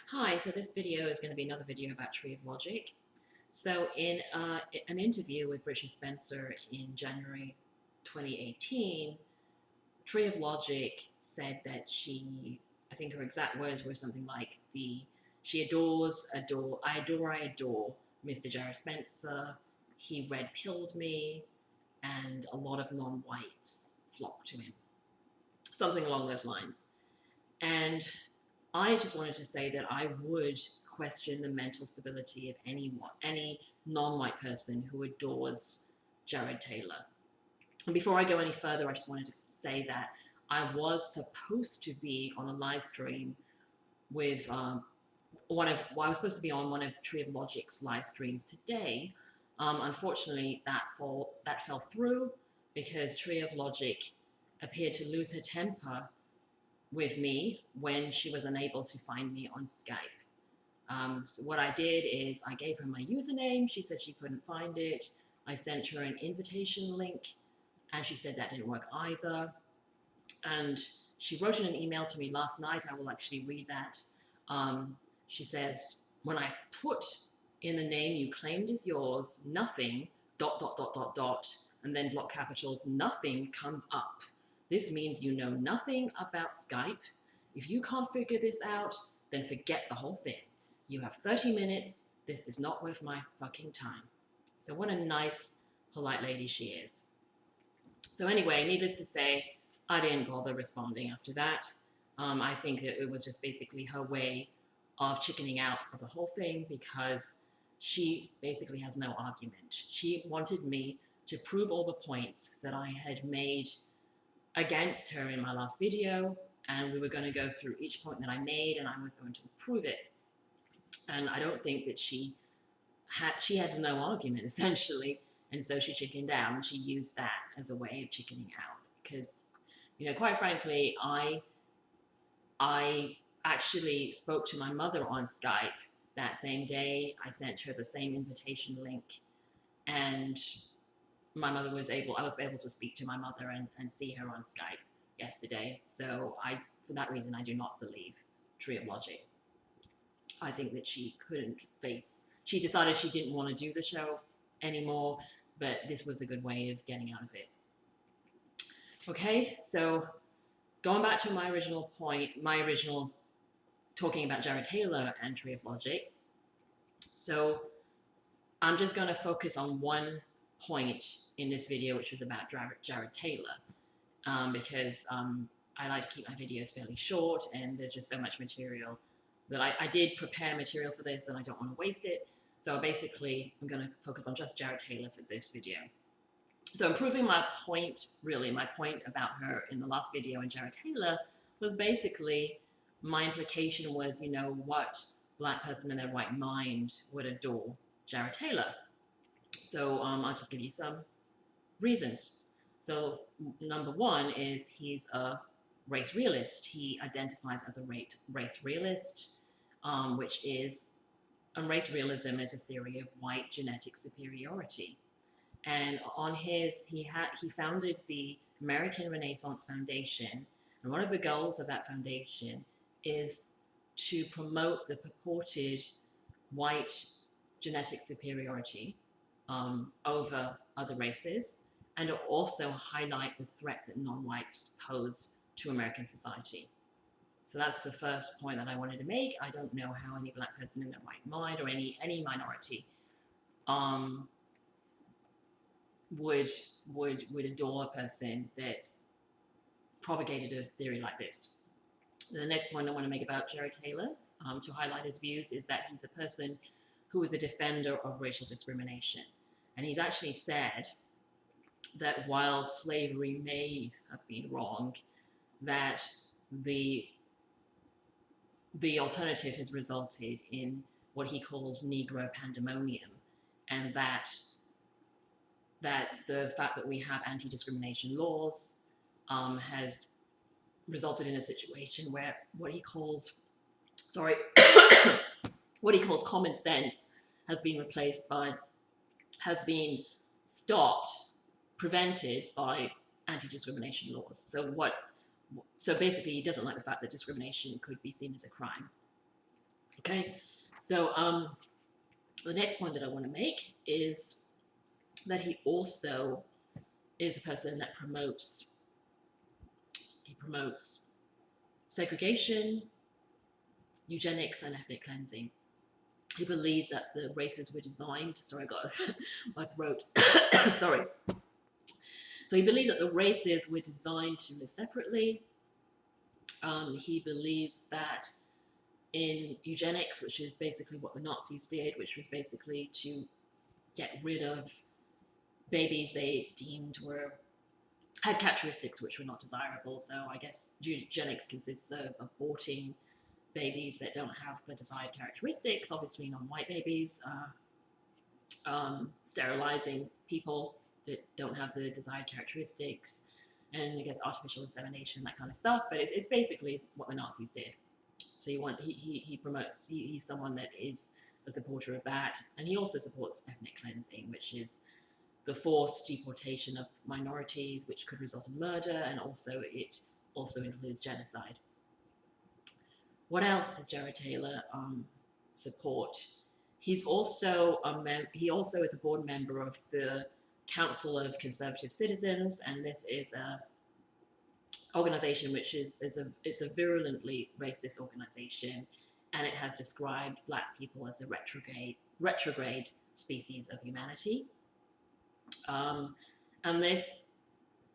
Hi, so this video is going to be another video about Tree of Logic. So in an interview with Richard Spencer in January 2018, Tree of Logic said that I think her exact words were something like she I adore Mr. Jared Spencer, he red-pilled me, and a lot of non-whites flocked to him. Something along those lines. And I just wanted to say that I would question the mental stability of any non-white person who adores Jared Taylor. And before I go any further, I just wanted to say that I was supposed to be on a live stream with I was supposed to be on one of Tree of Logic's live streams today. Unfortunately, that fell through because Tree of Logic appeared to lose her temper with me when she was unable to find me on Skype. So what I did is I gave her my username. She said she couldn't find it. I sent her an invitation link, and she said that didn't work either. And she wrote in an email to me last night. I will actually read that. She says, when I put in the name you claimed is yours, nothing, ... and then block capitals, nothing comes up. This means you know nothing about Skype. If you can't figure this out, then forget the whole thing. You have 30 minutes. This is not worth my fucking time. So what a nice, polite lady she is. So anyway, needless to say, I didn't bother responding after that. I think that it was just basically her way of chickening out of the whole thing because she basically has no argument. She wanted me to prove all the points that I had made against her in my last video, and we were going to go through each point that I made and I was going to prove it. And I don't think that she had no argument essentially, and so she chickened out, and she used that as a way of chickening out because, quite frankly, I actually spoke to my mother on Skype that same day. I sent her the same invitation link, and I was able to speak to my mother and see her on Skype yesterday. So for that reason, I do not believe Tree of Logic. I think that she decided she didn't want to do the show anymore, but this was a good way of getting out of it. Okay, so going back to my original talking about Jared Taylor and Tree of Logic. So I'm just going to focus on one point in this video, which was about Jared Taylor, because I like to keep my videos fairly short, and there's just so much material that I did prepare material for this, and I don't want to waste it. So basically, I'm going to focus on just Jared Taylor for this video. So I'm proving my point about her in the last video and Jared Taylor was basically, my implication was, what black person in their right mind would adore Jared Taylor. So I'll just give you some reasons. So number one is he's a race realist. He identifies as a race realist, race realism is a theory of white genetic superiority. And he founded the American Renaissance Foundation, and one of the goals of that foundation is to promote the purported white genetic superiority over other races, and to also highlight the threat that non-whites pose to American society. So that's the first point that I wanted to make. I don't know how any black person in their right mind, or any minority, would adore a person that propagated a theory like this. The next point I want to make about Jared Taylor, to highlight his views, is that he's a person who is a defender of racial discrimination. And he's actually said that while slavery may have been wrong, that the alternative has resulted in what he calls Negro pandemonium, and that the fact that we have anti-discrimination laws has resulted in a situation where what he calls common sense has been prevented by anti-discrimination laws. So basically, he doesn't like the fact that discrimination could be seen as a crime. Okay, so the next point that I want to make is that he also is a person that promotes segregation, eugenics, and ethnic cleansing. He believes that the races were designed. Sorry, I got my throat. Sorry. So he believes that the races were designed to live separately. He believes that in eugenics, which is basically what the Nazis did, which was basically to get rid of babies they deemed had characteristics which were not desirable. So I guess eugenics consists of aborting babies that don't have the desired characteristics, obviously non-white babies, sterilizing people that don't have the desired characteristics, and I guess artificial insemination, that kind of stuff. But it's basically what the Nazis did. So he promotes, he's someone that is a supporter of that, and he also supports ethnic cleansing, which is the forced deportation of minorities, which could result in murder, and it also includes genocide. What else does Jared Taylor support? He also is a board member of the Council of Conservative Citizens, and this is a organization which is a virulently racist organization, and it has described Black people as a retrograde species of humanity. And this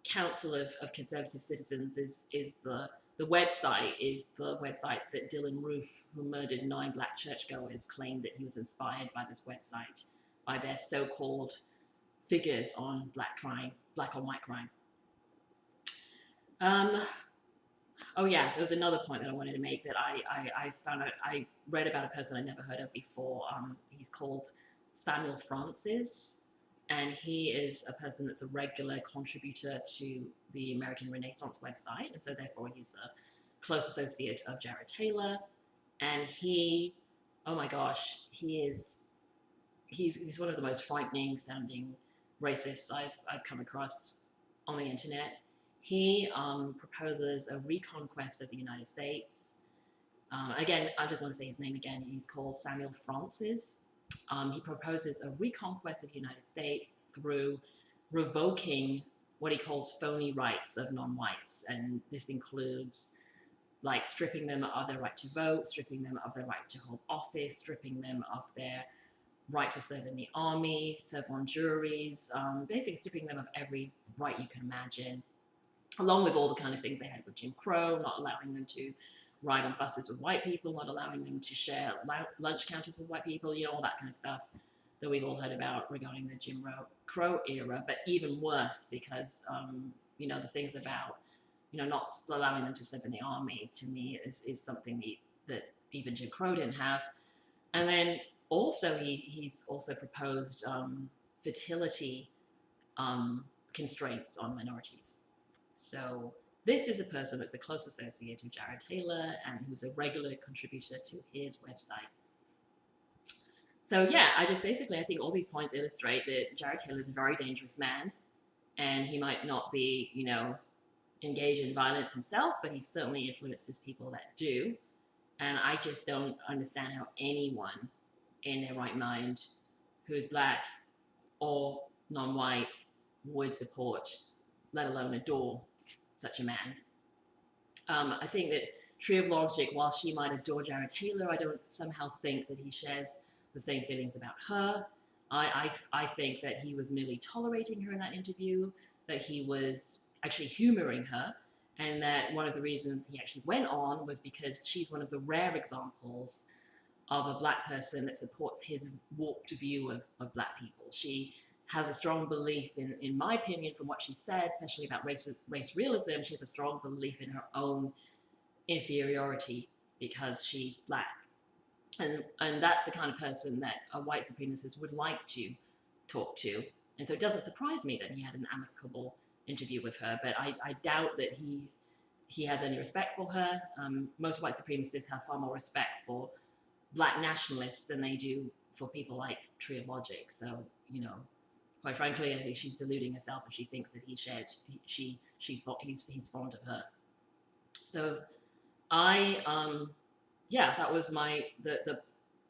Council of Conservative Citizens is the website that Dylan Roof, who murdered 9 Black churchgoers, claimed that he was inspired by this website, by their so-called figures on black on white crime. Oh yeah, there was another point that I wanted to make that I found out. I read about a person I'd never heard of before. He's called Samuel Francis, and he is a person that's a regular contributor to the American Renaissance website, and so therefore he's a close associate of Jared Taylor. And oh my gosh, he's one of the most frightening sounding racists I've come across on the internet. He proposes a reconquest of the United States. Again, I just want to say his name again. He's called Samuel Francis. He proposes a reconquest of the United States through revoking what he calls phony rights of non-whites. And this includes like stripping them of their right to vote, stripping them of their right to hold office, stripping them of their right to serve in the army, serve on juries, basically stripping them of every right you can imagine, along with all the kind of things they had with Jim Crow, not allowing them to ride on buses with white people, not allowing them to share lunch counters with white people, all that kind of stuff that we've all heard about regarding the Jim Crow era, but even worse because, the things about, not allowing them to serve in the army, to me, is something that even Jim Crow didn't have. And then also he's also proposed fertility constraints on minorities. So this is a person that's a close associate of Jared Taylor and who's a regular contributor to his website. So yeah, I think all these points illustrate that Jared Taylor is a very dangerous man, and he might not be, engaged in violence himself, but he certainly influences people that do. And I just don't understand how anyone in their right mind who is Black or non-white would support, let alone adore, such a man. I think that Tree of Logic, while she might adore Jared Taylor, I don't somehow think that he shares the same feelings about her. I think that he was merely tolerating her in that interview, that he was actually humoring her, and that one of the reasons he actually went on was because she's one of the rare examples of a Black person that supports his warped view of Black people. She has a strong belief in my opinion, from what she said, especially about race realism, she has a strong belief in her own inferiority because she's Black. And that's the kind of person that a white supremacist would like to talk to. And so it doesn't surprise me that he had an amicable interview with her, but I doubt that he has any respect for her. Most white supremacists have far more respect for Black nationalists than they do for people like Tree of Logic. So, quite frankly, I think she's deluding herself if she thinks that he's fond of her. So I yeah, that was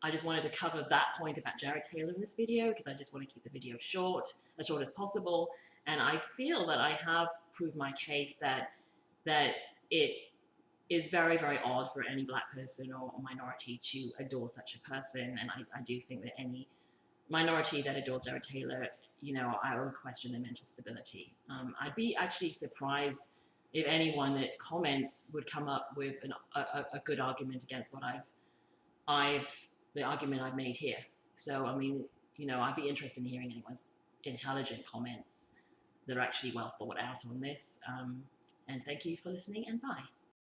I just wanted to cover that point about Jared Taylor in this video because I just want to keep the video short, as short as possible. And I feel that I have proved my case that it is very, very odd for any black person or minority to adore such a person. And I do think that any minority that adores Jared Taylor, I would question their mental stability. I'd be actually surprised if anyone that comments would come up with a good argument against what the argument I've made here. So, I mean, I'd be interested in hearing anyone's intelligent comments that are actually well thought out on this. And thank you for listening, and bye.